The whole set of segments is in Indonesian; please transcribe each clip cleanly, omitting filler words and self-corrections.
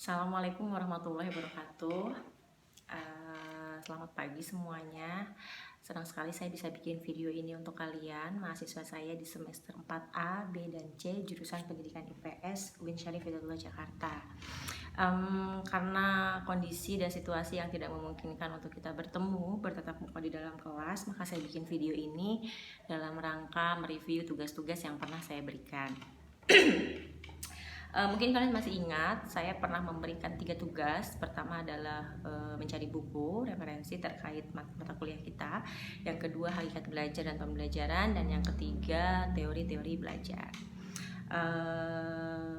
Assalamualaikum warahmatullahi wabarakatuh. Selamat pagi semuanya. Senang sekali saya bisa bikin video ini untuk kalian, mahasiswa saya di semester 4A, B, dan C, jurusan Pendidikan IPS, UIN Syarif Hidayatullah Jakarta. Karena kondisi dan situasi yang tidak memungkinkan untuk kita bertatap muka di dalam kelas, maka saya bikin video ini dalam rangka mereview tugas-tugas yang pernah saya berikan. Mungkin kalian masih ingat, saya pernah memberikan 3 tugas. Pertama adalah mencari buku, referensi terkait mata kuliah kita. Yang kedua, hakikat belajar dan pembelajaran. Dan yang ketiga, teori-teori belajar.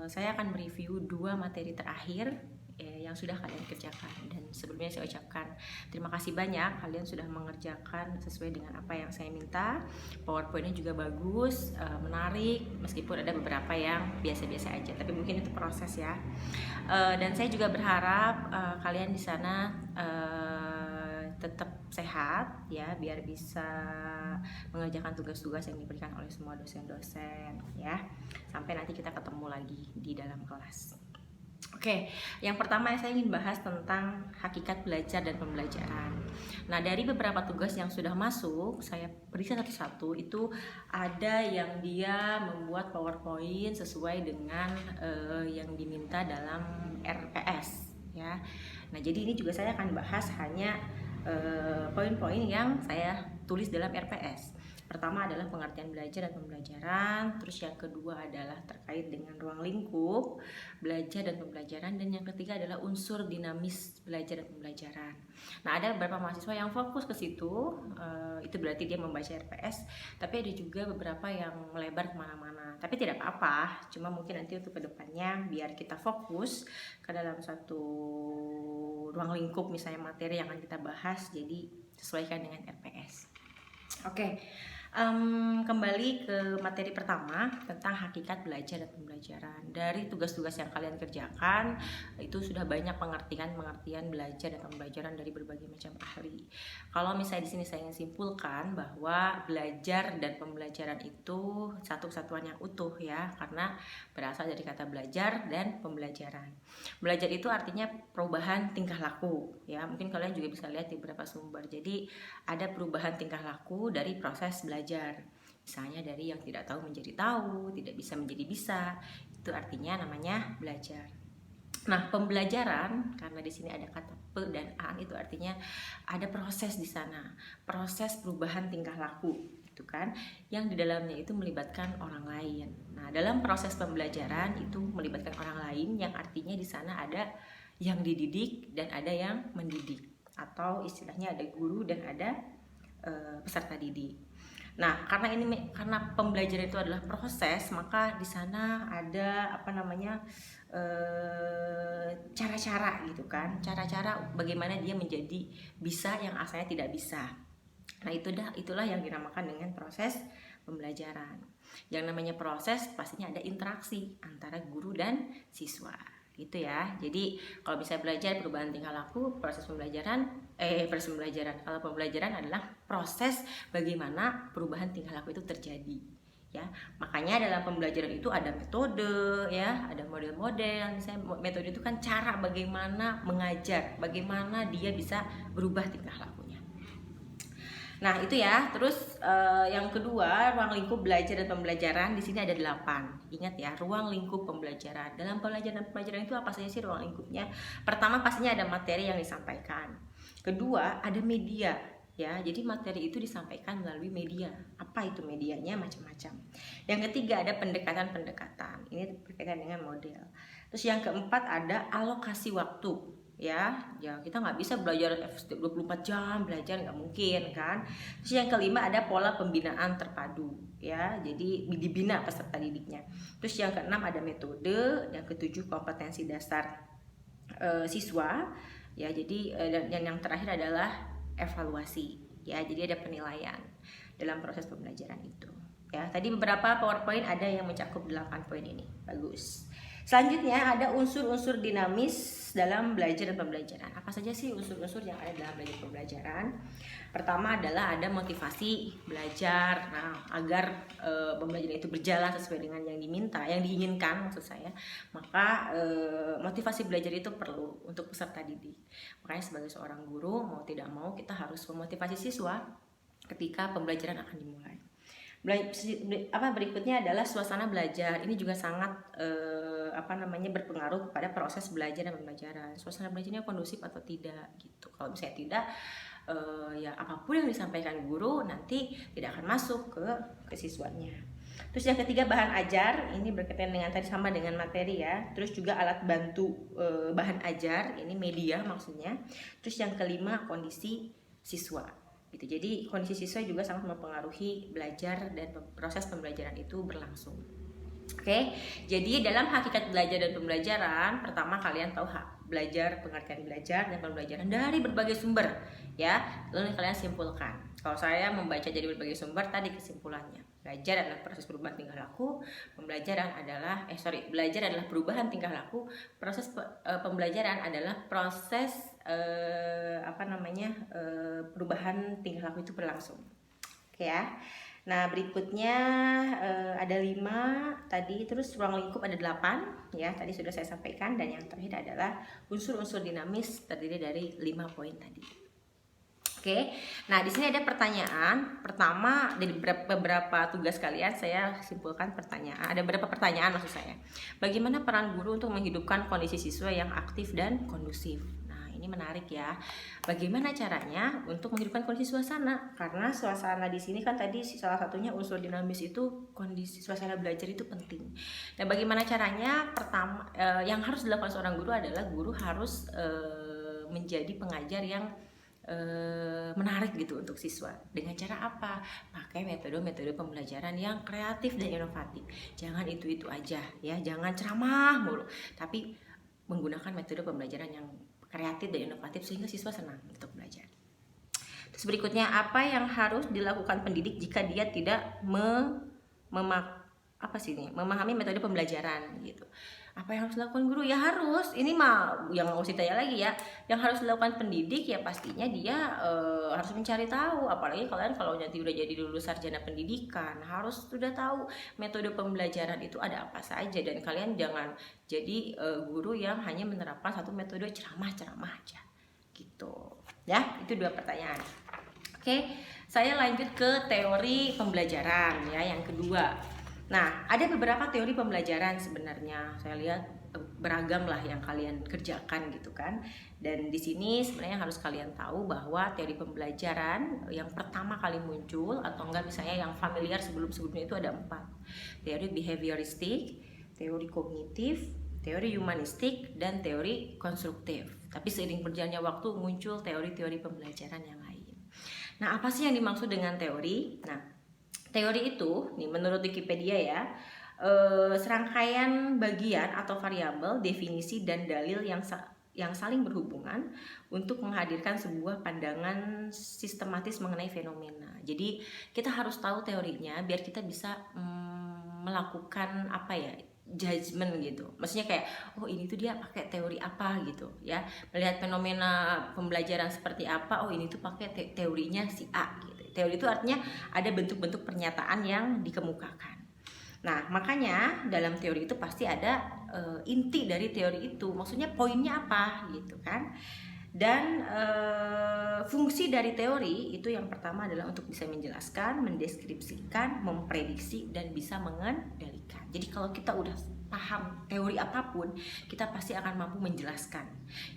Saya akan mereview 2 materi terakhir yang sudah kalian kerjakan. Dan sebelumnya saya ucapkan terima kasih banyak, kalian sudah mengerjakan sesuai dengan apa yang saya minta. PowerPoint-nya juga bagus, menarik, meskipun ada beberapa yang biasa-biasa aja, tapi mungkin itu proses ya. Dan saya juga berharap kalian di sana tetap sehat ya, biar bisa mengerjakan tugas-tugas yang diberikan oleh semua dosen-dosen ya. Sampai nanti kita ketemu lagi di dalam kelas. Oke, yang pertama saya ingin bahas tentang hakikat belajar dan pembelajaran. Nah, dari beberapa tugas yang sudah masuk, saya periksa satu-satu. Itu ada yang dia membuat PowerPoint sesuai dengan yang diminta dalam RPS ya. Nah, jadi ini juga saya akan bahas hanya poin-poin yang saya tulis dalam RPS. Pertama adalah pengertian belajar dan pembelajaran, terus yang kedua adalah terkait dengan ruang lingkup belajar dan pembelajaran, dan yang ketiga adalah unsur dinamis belajar dan pembelajaran. Nah, ada beberapa mahasiswa yang fokus ke situ, itu berarti dia membaca RPS, tapi ada juga beberapa yang melebar kemana-mana. Tapi tidak apa-apa, cuma mungkin nanti untuk kedepannya biar kita fokus ke dalam satu ruang lingkup, misalnya materi yang akan kita bahas, jadi sesuaikan dengan RPS. Oke. Kembali ke materi pertama tentang hakikat belajar dan pembelajaran. Dari tugas-tugas yang kalian kerjakan itu sudah banyak pengertian belajar dan pembelajaran dari berbagai macam ahli. Kalau misalnya di sini saya ingin simpulkan bahwa belajar dan pembelajaran itu satu kesatuan yang utuh ya, karena berasal dari kata belajar dan pembelajaran. Belajar itu artinya perubahan tingkah laku ya. Mungkin kalian juga bisa lihat di beberapa sumber. Jadi ada perubahan tingkah laku dari proses belajar. Misalnya dari yang tidak tahu menjadi tahu, tidak bisa menjadi bisa. Itu artinya namanya belajar. Nah, pembelajaran, karena di sini ada kata pe dan an, itu artinya ada proses di sana, proses perubahan tingkah laku, itu kan, yang di dalamnya itu melibatkan orang lain. Nah, dalam proses pembelajaran itu melibatkan orang lain, yang artinya di sana ada yang dididik dan ada yang mendidik, atau istilahnya ada guru dan ada peserta didik. Nah, karena pembelajaran itu adalah proses, maka di sana ada cara-cara gitu kan, cara-cara bagaimana dia menjadi bisa yang asalnya tidak bisa. Nah, itulah yang dinamakan dengan proses pembelajaran. Yang namanya proses pastinya ada interaksi antara guru dan siswa. Gitu ya. Jadi kalau bisa belajar perubahan tingkah laku, proses pembelajaran. Kalau pembelajaran adalah proses bagaimana perubahan tingkah laku itu terjadi. Ya, makanya dalam pembelajaran itu ada metode ya, ada model-model. Misalnya metode itu kan cara bagaimana mengajar, bagaimana dia bisa berubah tingkah lakunya. Nah, itu ya. Terus yang kedua, ruang lingkup belajar dan pembelajaran. Di sini ada 8. Ingat ya, ruang lingkup pembelajaran. Dalam pembelajaran itu apa saja sih ruang lingkupnya? Pertama, pastinya ada materi yang disampaikan. Kedua, ada media ya. Jadi materi itu disampaikan melalui media. Apa itu medianya? Macam-macam. Yang ketiga, ada pendekatan-pendekatan. Ini berkaitan dengan model. Terus yang keempat, ada alokasi waktu. Ya kita nggak bisa belajar 24 jam belajar, nggak mungkin kan. Terus yang kelima ada pola pembinaan terpadu ya, jadi dibina peserta didiknya. Terus yang keenam ada metode, yang ketujuh kompetensi dasar siswa ya, jadi dan yang terakhir adalah evaluasi ya, jadi ada penilaian dalam proses pembelajaran itu ya. Tadi beberapa PowerPoint ada yang mencakup 8 poin ini, bagus. Selanjutnya ada unsur-unsur dinamis dalam belajar dan pembelajaran. Apa saja sih unsur-unsur yang ada dalam belajar dan pembelajaran? Pertama adalah ada motivasi belajar. Nah, agar pembelajaran itu berjalan sesuai dengan yang diminta, yang diinginkan maksud saya, maka motivasi belajar itu perlu untuk peserta didik. Makanya sebagai seorang guru, mau tidak mau kita harus memotivasi siswa ketika pembelajaran akan dimulai. Berikutnya adalah suasana belajar. Ini juga sangat berpengaruh kepada proses belajar dan pembelajaran. Suasana belajarnya kondusif atau tidak gitu. Kalau misalnya tidak, ya apapun yang disampaikan guru nanti tidak akan masuk ke siswanya. Terus yang ketiga bahan ajar, ini berkaitan dengan tadi sama dengan materi ya. Terus juga alat bantu bahan ajar, ini media maksudnya. Terus yang kelima kondisi siswa. Gitu. Jadi kondisi siswa juga sangat mempengaruhi belajar dan proses pembelajaran itu berlangsung. Oke, jadi dalam hakikat belajar dan pembelajaran, pertama kalian tahu belajar, pengertian belajar dan pembelajaran dari berbagai sumber, ya. Lalu kalian simpulkan. Kalau saya membaca dari berbagai sumber, tadi kesimpulannya. Belajar adalah proses perubahan tingkah laku, belajar adalah perubahan tingkah laku, proses pembelajaran adalah proses perubahan tingkah laku itu berlangsung. Oke ya. Nah, berikutnya ada 5 tadi, terus ruang lingkup ada 8 ya, tadi sudah saya sampaikan, dan yang terakhir adalah unsur-unsur dinamis terdiri dari 5 poin tadi. Oke. Nah, di sini ada pertanyaan. Pertama, dari beberapa tugas kalian saya simpulkan pertanyaan. Ada beberapa pertanyaan maksud saya. Bagaimana peran guru untuk menghidupkan kondisi siswa yang aktif dan kondusif? Ini menarik ya. Bagaimana caranya untuk menghidupkan kondisi suasana? Karena suasana di sini kan tadi salah satunya unsur dinamis itu, kondisi suasana belajar itu penting. Nah, bagaimana caranya? Pertama, yang harus dilakukan seorang guru adalah guru harus menjadi pengajar yang menarik gitu untuk siswa. Dengan cara apa? Pakai metode-metode pembelajaran yang kreatif dan inovatif. Jangan itu-itu aja ya, jangan ceramah mulu, tapi menggunakan metode pembelajaran yang kreatif dan inovatif sehingga siswa senang untuk belajar. Terus berikutnya, apa yang harus dilakukan pendidik jika dia tidak memahami metode pembelajaran gitu. Apa yang harus dilakukan guru? Ya harus, ini mah yang nggak usah tanya lagi ya. Yang harus dilakukan pendidik ya pastinya dia harus mencari tahu. Apalagi kalian kalau nanti udah jadi lulus sarjana pendidikan, harus sudah tahu metode pembelajaran itu ada apa saja. Dan kalian jangan jadi guru yang hanya menerapkan satu metode ceramah-ceramah aja gitu. Ya, itu 2 pertanyaan. Oke, saya lanjut ke teori pembelajaran ya, yang kedua. Nah, ada beberapa teori pembelajaran sebenarnya. Saya lihat beragam lah yang kalian kerjakan gitu kan. Dan di sini sebenarnya harus kalian tahu bahwa teori pembelajaran yang pertama kali muncul, atau enggak misalnya yang familiar sebelum-sebelumnya itu ada 4. Teori behavioristik, teori kognitif, teori humanistik, dan teori konstruktif. Tapi seiring berjalannya waktu muncul teori-teori pembelajaran yang lain. Nah, apa sih yang dimaksud dengan teori? Nah, teori itu, nih menurut Wikipedia ya, serangkaian bagian atau variabel, definisi dan dalil yang saling berhubungan untuk menghadirkan sebuah pandangan sistematis mengenai fenomena. Jadi kita harus tahu teorinya biar kita bisa melakukan judgment gitu. Maksudnya kayak, oh ini tuh dia pakai teori apa gitu ya. Melihat fenomena pembelajaran seperti apa, oh ini tuh pakai teorinya si A gitu. Teori itu artinya ada bentuk-bentuk pernyataan yang dikemukakan. Nah, makanya dalam teori itu pasti ada inti dari teori itu. Maksudnya poinnya apa gitu kan. Dan fungsi dari teori itu yang pertama adalah untuk bisa menjelaskan, mendeskripsikan, memprediksi, dan bisa mengendalikan. Jadi kalau kita udah paham teori apapun, kita pasti akan mampu menjelaskan.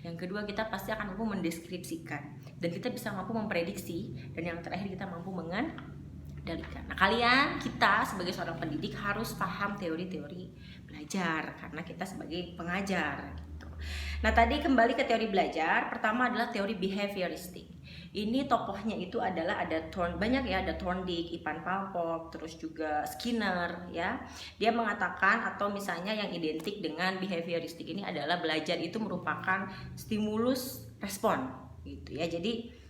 Yang kedua, kita pasti akan mampu mendeskripsikan, dan kita bisa mampu memprediksi, dan yang terakhir kita mampu mengendalikan. Nah, kita sebagai seorang pendidik harus paham teori-teori belajar karena kita sebagai pengajar gitu. Nah, tadi kembali ke teori belajar, pertama adalah teori behavioristik. Ini tokohnya itu adalah ada Thorndike, Ivan Pavlov, terus juga Skinner ya. Dia mengatakan, atau misalnya yang identik dengan behavioristik ini adalah belajar itu merupakan stimulus respon gitu ya. Jadi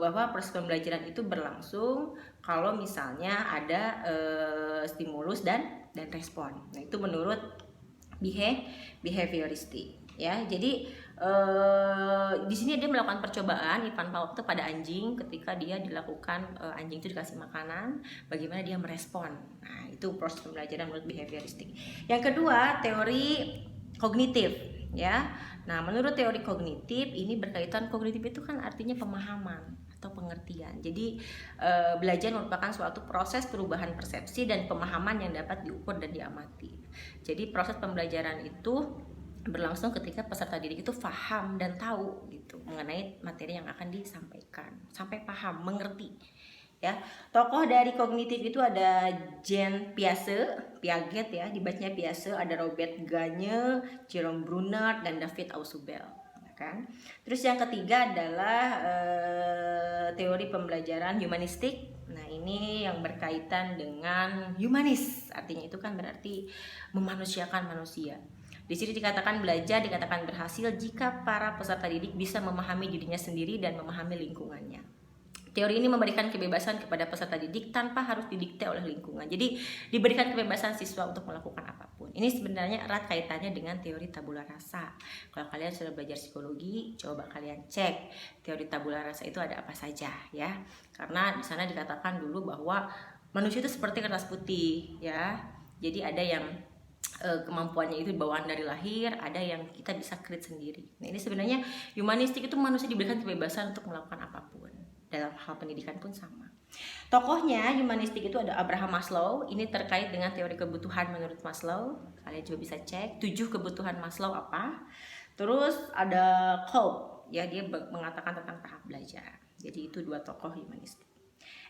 bahwa proses pembelajaran itu berlangsung kalau misalnya ada stimulus dan respon. Nah, itu menurut behavioristik ya. Jadi di sini dia melakukan percobaan Ivan Pavlov itu pada anjing. Ketika dia dilakukan anjing itu dikasih makanan, bagaimana dia merespon. Nah, itu proses pembelajaran menurut behavioristik. Yang kedua, teori kognitif ya. Nah, menurut teori kognitif ini berkaitan, kognitif itu kan artinya pemahaman atau pengertian. Jadi belajar merupakan suatu proses perubahan persepsi dan pemahaman yang dapat diukur dan diamati. Jadi proses pembelajaran itu berlangsung ketika peserta didik itu paham dan tahu gitu mengenai materi yang akan disampaikan, sampai paham, mengerti ya. Tokoh dari kognitif itu ada Jean Piaget ya, dibacanya Piaget, ada Robert Gagne, Jerome Bruner, dan David Ausubel kan. Terus yang ketiga adalah teori pembelajaran humanistik. Nah, ini yang berkaitan dengan humanis, artinya itu kan berarti memanusiakan manusia. Di sini dikatakan belajar dikatakan berhasil jika para peserta didik bisa memahami dirinya sendiri dan memahami lingkungannya. Teori ini memberikan kebebasan kepada peserta didik tanpa harus didikte oleh lingkungan. Jadi diberikan kebebasan siswa untuk melakukan apapun. Ini sebenarnya erat kaitannya dengan teori tabula rasa. Kalau kalian sudah belajar psikologi, coba kalian cek teori tabula rasa itu ada apa saja ya. Karena di sana dikatakan dulu bahwa manusia itu seperti kertas putih ya. Jadi ada yang kemampuannya itu bawaan dari lahir, ada yang kita bisa create sendiri. Nah, ini sebenarnya humanistik itu manusia diberikan kebebasan untuk melakukan apapun. Dalam hal pendidikan pun sama. Tokohnya humanistik itu ada Abraham Maslow. Ini terkait dengan teori kebutuhan menurut Maslow. Kalian juga bisa cek 7 kebutuhan Maslow apa. Terus ada Kolb, ya, dia mengatakan tentang tahap belajar. Jadi itu 2 tokoh humanistik.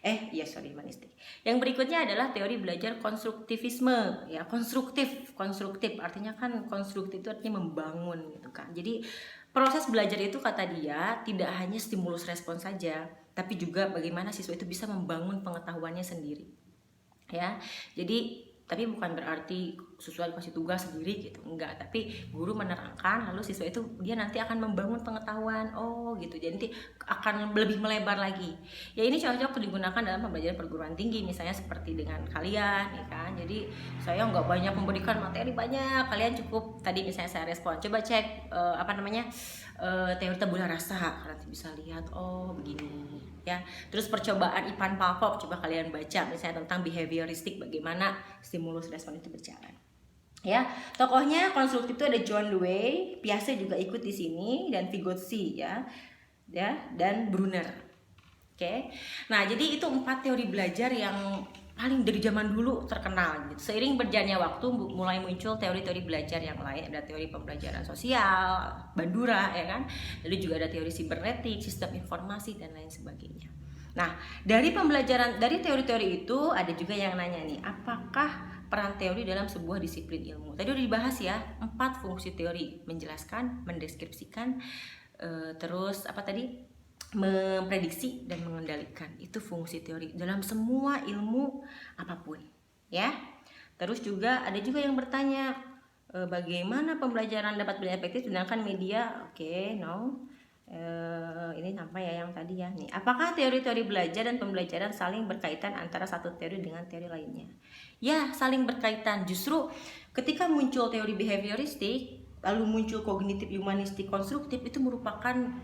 Humanistik. Yang berikutnya adalah teori belajar konstruktivisme, ya, konstruktif artinya kan konstruktif itu artinya membangun gitu kan. Jadi proses belajar itu kata dia tidak hanya stimulus respon saja, tapi juga bagaimana siswa itu bisa membangun pengetahuannya sendiri. Ya. Jadi tapi bukan berarti siswa dikasih tugas sendiri gitu, enggak, tapi guru menerangkan lalu siswa itu dia nanti akan membangun pengetahuan, gitu, jadi nanti akan lebih melebar lagi. Ya, ini cocok digunakan dalam pembelajaran perguruan tinggi misalnya seperti dengan kalian ya kan. Jadi saya nggak banyak memberikan materi banyak, kalian cukup tadi misalnya saya respon, coba cek teori tabula rasa, nanti bisa lihat begini ya. Terus percobaan Ivan Pavlov, coba kalian baca misalnya tentang behavioristik, bagaimana stimulus respon itu berjalan. Ya, tokohnya konstruktif itu ada John Dewey, Piaget juga ikut di sini, dan Vygotsky ya, dan Brunner. Oke. Nah, jadi itu 4 teori belajar yang paling dari zaman dulu terkenal gitu. Seiring berjalannya waktu mulai muncul teori-teori belajar yang lain, ada teori pembelajaran sosial, Bandura ya kan. Lalu juga ada teori sibernetik, sistem informasi dan lain sebagainya. Nah, dari teori-teori itu ada juga yang nanya nih, apakah peran teori dalam sebuah disiplin ilmu? Tadi udah dibahas ya, 4 fungsi teori: menjelaskan, mendeskripsikan, terus apa tadi? Memprediksi dan mengendalikan. Itu fungsi teori dalam semua ilmu apapun ya. Terus juga ada juga yang bertanya, bagaimana pembelajaran dapat berjalan efektif menggunakan media? Ini sampai ya yang tadi ya nih. Apakah teori-teori belajar dan pembelajaran saling berkaitan antara satu teori dengan teori lainnya? Ya, saling berkaitan. Justru ketika muncul teori behavioristik lalu muncul kognitif, humanistik, konstruktif, itu merupakan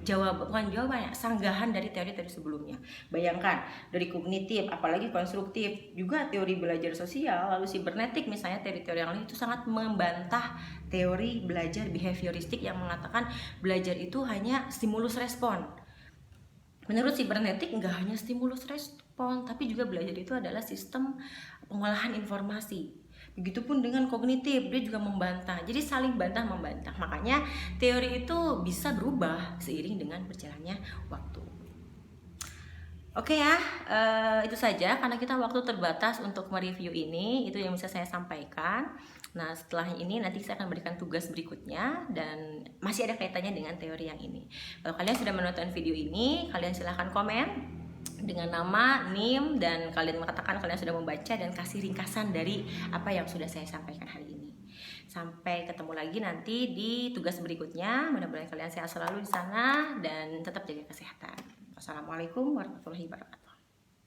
sanggahan dari teori-teori sebelumnya. Bayangkan, dari kognitif, apalagi konstruktif, juga teori belajar sosial, lalu sibernetik misalnya, teori-teori yang lain itu sangat membantah teori belajar behavioristik yang mengatakan belajar itu hanya stimulus respon. Menurut sibernetik nggak hanya stimulus respon, tapi juga belajar itu adalah sistem pengolahan informasi. Begitupun dengan kognitif, dia juga membantah. Jadi saling bantah-membantah. Makanya teori itu bisa berubah seiring dengan berjalannya waktu. Oke ya, itu saja karena kita waktu terbatas untuk mereview ini. Itu yang bisa saya sampaikan. Nah, setelah ini nanti saya akan berikan tugas berikutnya dan masih ada kaitannya dengan teori yang ini. Kalau kalian sudah menonton video ini, kalian silahkan komen dengan nama, NIM, dan kalian mengatakan kalian sudah membaca dan kasih ringkasan dari apa yang sudah saya sampaikan hari ini. Sampai ketemu lagi nanti di tugas berikutnya. Mudah-mudahan kalian sehat selalu di sana dan tetap jaga kesehatan. Wassalamualaikum warahmatullahi wabarakatuh.